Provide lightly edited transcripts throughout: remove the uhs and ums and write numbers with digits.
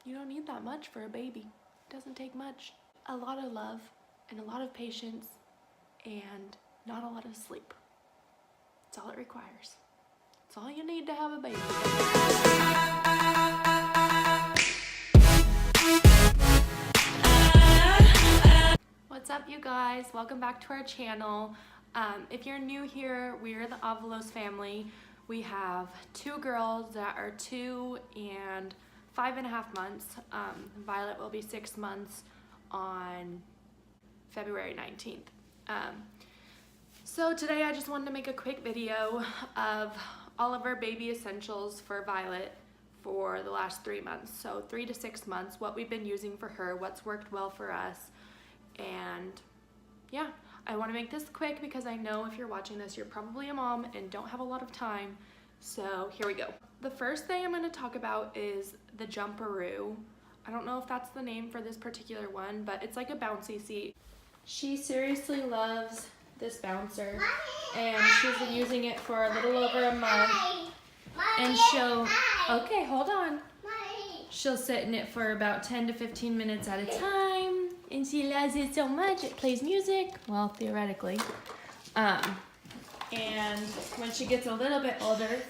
You don't need that much for a baby. It doesn't take much. A lot of love and a lot of patience and not a lot of sleep. That's all it requires. That's all you need to have a baby. What's up, you guys? Welcome back to our channel. If you're new here, we're the Avalos family. We have two girls that are 2 and 5.5 months. Violet will be 6 months on February 19th. So today I just wanted to make a quick video of all of our baby essentials for Violet for the last 3 months. So 3 to 6 months, what we've been using for her, what's worked well for us. And yeah, I want to make this quick because I know if you're watching this, you're probably a mom and don't have a lot of time. So here we go. The first thing I'm going to talk about is the Jumperoo. I don't know if that's the name for this particular one, but it's like a bouncy seat. She seriously loves this bouncer, and she's been using it for a little over a month. And she'll, okay, hold on. She'll sit in it for about 10 to 15 minutes at a time, and she loves it so much. It plays music, well, theoretically. And when she gets a little bit older,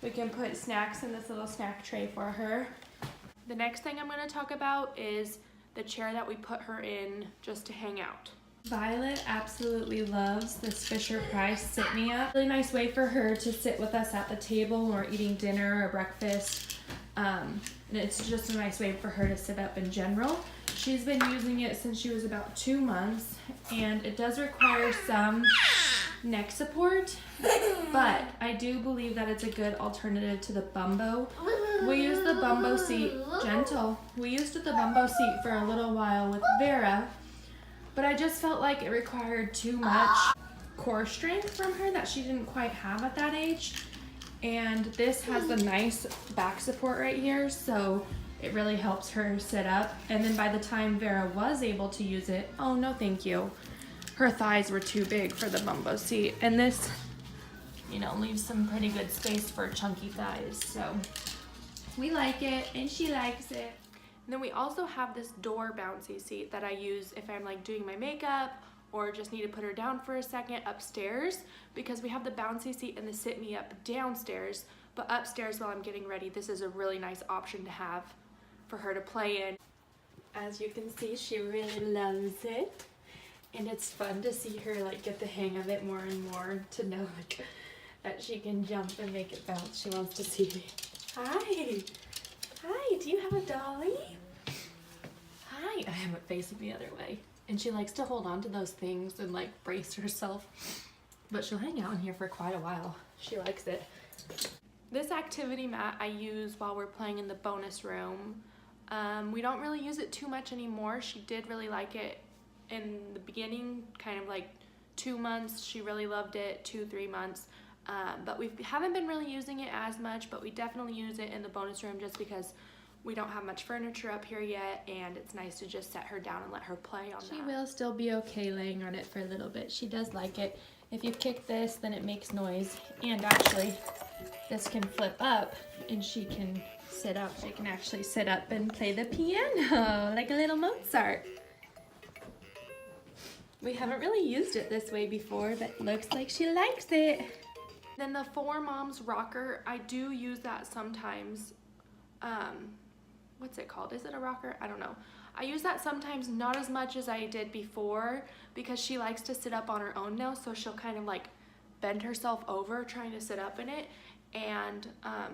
we can put snacks in this little snack tray for her. The next thing I'm going to talk about is the chair that we put her in just to hang out. Violet absolutely loves this Fisher-Price sit-me-up. Really nice way for her to sit with us at the table when we're eating dinner or breakfast. And it's just a nice way for her to sit up in general. She's been using it since she was about 2 months, and it does require some neck support, but I do believe that it's a good alternative to the Bumbo. We used the Bumbo seat, gentle. We used the Bumbo seat for a little while with Vera, but I just felt like it required too much core strength from her that she didn't quite have at that age. And this has the nice back support right here, so it really helps her sit up. And then by the time Vera was able to use it, oh no thank you, her thighs were too big for the Bumbo seat. And this, you know, leaves some pretty good space for chunky thighs. So we like it and she likes it. And then we also have this door bouncy seat that I use if I'm like doing my makeup or just need to put her down for a second upstairs, because we have the bouncy seat and the sit me up downstairs, but upstairs while I'm getting ready, this is a really nice option to have for her to play in. As you can see, she really loves it, and it's fun to see her like get the hang of it more and more, to know like that she can jump and make it bounce. She wants to see me. Hi, hi, do you have a dolly? Hi, I have it facing the other way. And she likes to hold on to those things and like brace herself, but she'll hang out in here for quite a while. She likes it. This activity mat I use while we're playing in the bonus room. We don't really use it too much anymore. She did really like it in the beginning, kind of like 2 months. She really loved it, 2-3 months. But we haven't been really using it as much, but we definitely use it in the bonus room just because we don't have much furniture up here yet, and it's nice to just set her down and let her play on that. She will still be okay laying on it for a little bit. She does like it. If you kick this, then it makes noise. And actually, this can flip up and she can sit up. She can actually sit up and play the piano like a little Mozart. We haven't really used it this way before, but looks like she likes it. Then the 4Moms rocker, I do use that sometimes. What's it called? Is it a rocker? I don't know. I use that sometimes, not as much as I did before, because she likes to sit up on her own now, so she'll kind of like bend herself over trying to sit up in it. And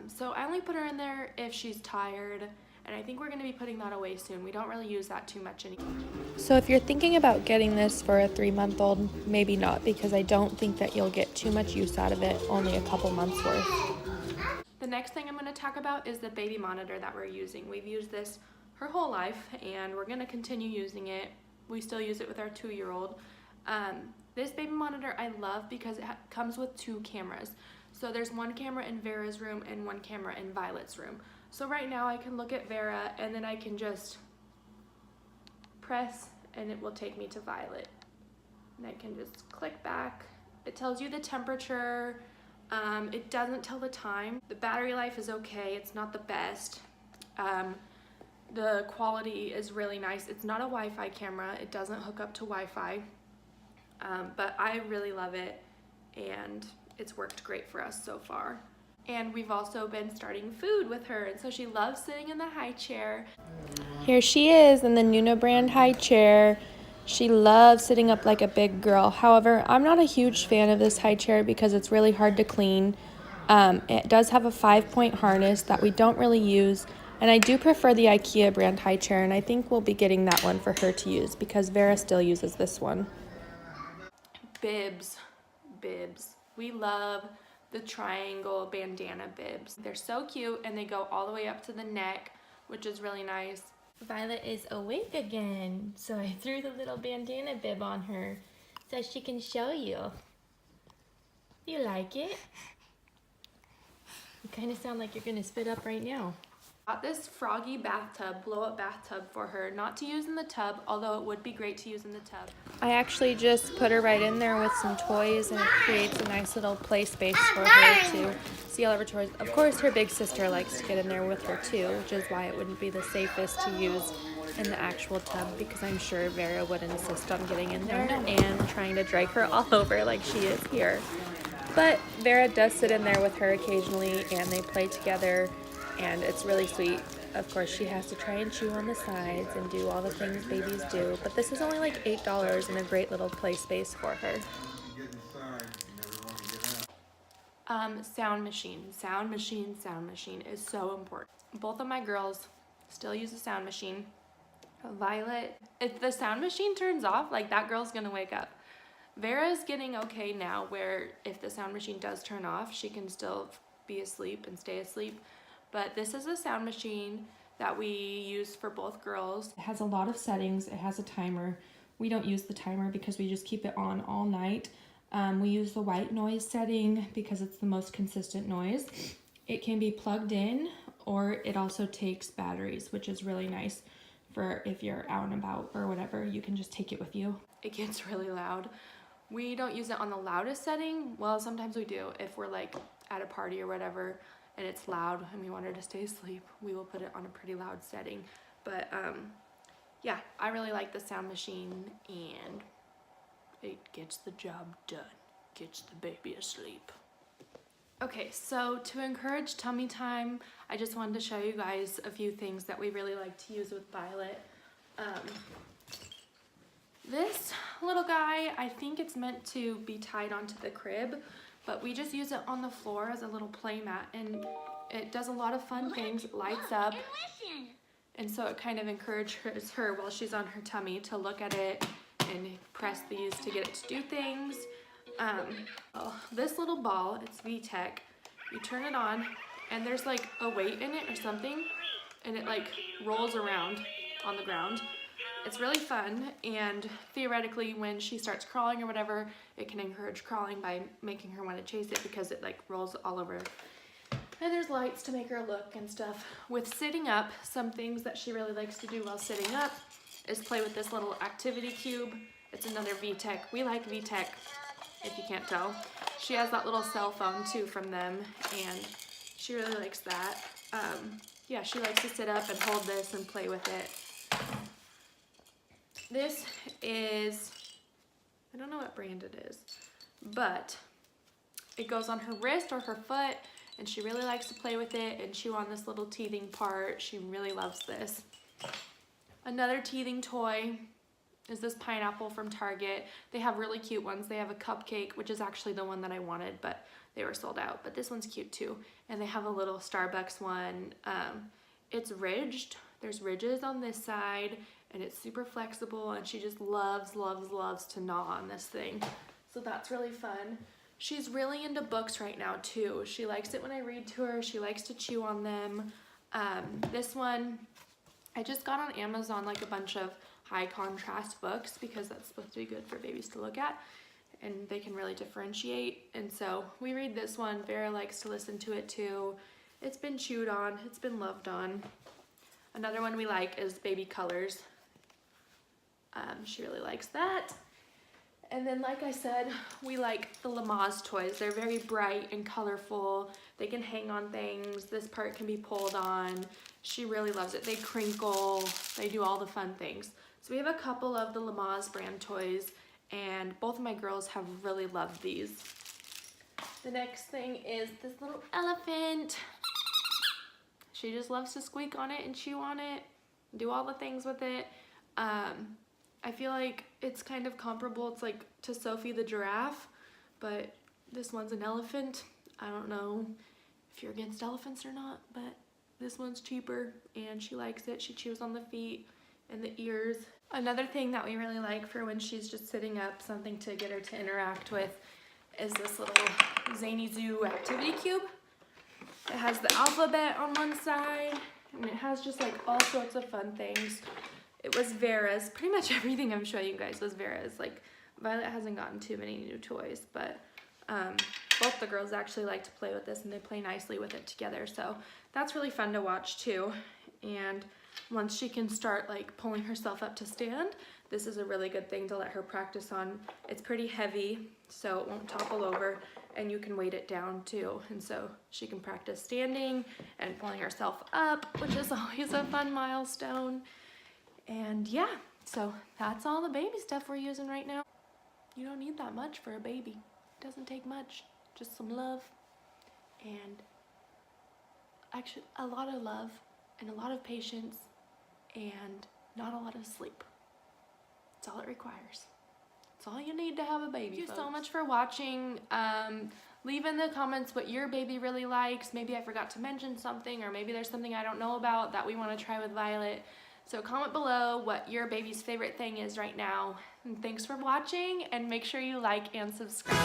so I only put her in there if she's tired, and I think we're going to be putting that away soon. We don't really use that too much anymore. So if you're thinking about getting this for a 3-month-old, maybe not, because I don't think that you'll get too much use out of it, only a couple months worth. The next thing I'm going to talk about is the baby monitor that we're using. We've used this her whole life, and we're going to continue using it. We still use it with our 2-year-old. This baby monitor I love because it comes with 2 cameras. So there's 1 camera in Vera's room and 1 camera in Violet's room. So right now I can look at Vera, and then I can just press and it will take me to Violet. And I can just click back. It tells you the temperature. It doesn't tell the time. The battery life is okay. It's not the best. The quality is really nice. It's not a Wi-Fi camera. It doesn't hook up to Wi-Fi, but I really love it, and it's worked great for us so far. And we've also been starting food with her, and so she loves sitting in the high chair. Here she is in the Nuna brand high chair. She loves sitting up like a big girl. However, I'm not a huge fan of this high chair because it's really hard to clean. It does have a 5-point harness that we don't really use, and I do prefer the IKEA brand high chair, and I think we'll be getting that one for her to use because Vera still uses this one. Bibs. We love the triangle bandana bibs. They're so cute, and they go all the way up to the neck, which is really nice. Violet is awake again, so I threw the little bandana bib on her so she can show you. You like it? You kind of sound like you're gonna spit up right now. Got this froggy bathtub, blow-up bathtub for her, not to use in the tub, although it would be great to use in the tub. I actually just put her right in there with some toys, and it creates a nice little play space for her to see all of her toys. Of course, her big sister likes to get in there with her too, which is why it wouldn't be the safest to use in the actual tub, because I'm sure Vera would insist on getting in there and trying to drag her all over like she is here. But Vera does sit in there with her occasionally, and they play together, and it's really sweet. Of course, she has to try and chew on the sides and do all the things babies do, but this is only like $8 and a great little play space for her. Sound machine is so important. Both of my girls still use a sound machine. Violet, if the sound machine turns off, like, that girl's gonna wake up. Vera's getting okay now, where if the sound machine does turn off, she can still be asleep and stay asleep. But this is a sound machine that we use for both girls. It has a lot of settings. It has a timer. We don't use the timer because we just keep it on all night. We use the white noise setting because it's the most consistent noise. It can be plugged in, or it also takes batteries, which is really nice for if you're out and about or whatever. You can just take it with you. It gets really loud. We don't use it on the loudest setting. Well, sometimes we do. If we're like at a party or whatever and it's loud and we want her to stay asleep, we will put it on a pretty loud setting. But yeah, I really like the sound machine, and it gets the job done. Gets the baby asleep. Okay, so to encourage tummy time, I just wanted to show you guys a few things that we really like to use with Violet. This little guy, I think it's meant to be tied onto the crib, but we just use it on the floor as a little play mat, and it does a lot of fun things. It lights up, and so it kind of encourages her while she's on her tummy to look at it and press these to get it to do things. This little ball, it's VTech. You turn it on, and there's like a weight in it or something, and it like rolls around on the ground. It's really fun, and theoretically when she starts crawling or whatever, it can encourage crawling by making her want to chase it because it like rolls all over. And there's lights to make her look and stuff. With sitting up, some things that she really likes to do while sitting up is play with this little activity cube. It's another VTech. We like VTech, if you can't tell. She has that little cell phone too from them, and she really likes that. Yeah, she likes to sit up and hold this and play with it. This is, I don't know what brand it is, but it goes on her wrist or her foot, and she really likes to play with it and chew on this little teething part. She really loves this. Another teething toy is this pineapple from Target. They have really cute ones. They have a cupcake, which is actually the one that I wanted, but they were sold out. But this one's cute too. And they have a little Starbucks one. It's ridged. There's ridges on this side, and it's super flexible, and she just loves to gnaw on this thing. So that's really fun. She's really into books right now too. She likes it when I read to her. She likes to chew on them. This one, I just got on Amazon like a bunch of high contrast books because that's supposed to be good for babies to look at, and they can really differentiate. And so we read this one. Vera likes to listen to it too. It's been chewed on. It's been loved on. Another one we like is Baby Colors. She really likes that. And then, like I said, we like the Lamaze toys. They're very bright and colorful. They can hang on things. This part can be pulled on. She really loves it. They crinkle, they do all the fun things. So we have a couple of the Lamaze brand toys, and both of my girls have really loved these. The next thing is this little elephant. She just loves to squeak on it and chew on it, do all the things with it. I feel like it's kind of comparable. It's like to Sophie the giraffe, but this one's an elephant. I don't know if you're against elephants or not, but this one's cheaper and she likes it. She chews on the feet and the ears. Another thing that we really like for when she's just sitting up, something to get her to interact with, is this little Zany Zoo activity cube. It has the alphabet on one side, and it has just like all sorts of fun things. It was Vera's. Pretty much everything I'm showing you guys was Vera's. Like, Violet hasn't gotten too many new toys, but both the girls actually like to play with this, and they play nicely with it together. So that's really fun to watch too. And once she can start like pulling herself up to stand, this is a really good thing to let her practice on. It's pretty heavy, so it won't topple over, and you can weight it down too. And so she can practice standing and pulling herself up, which is always a fun milestone. And yeah, so that's all the baby stuff we're using right now. You don't need that much for a baby. It doesn't take much, just some love, and actually a lot of love and a lot of patience and not a lot of sleep. That's all it requires. That's all you need to have a baby. Thank you so much for watching. Leave in the comments what your baby really likes. Maybe I forgot to mention something, or maybe there's something I don't know about that we want to try with Violet. So comment below what your baby's favorite thing is right now. And thanks for watching, and make sure you like and subscribe.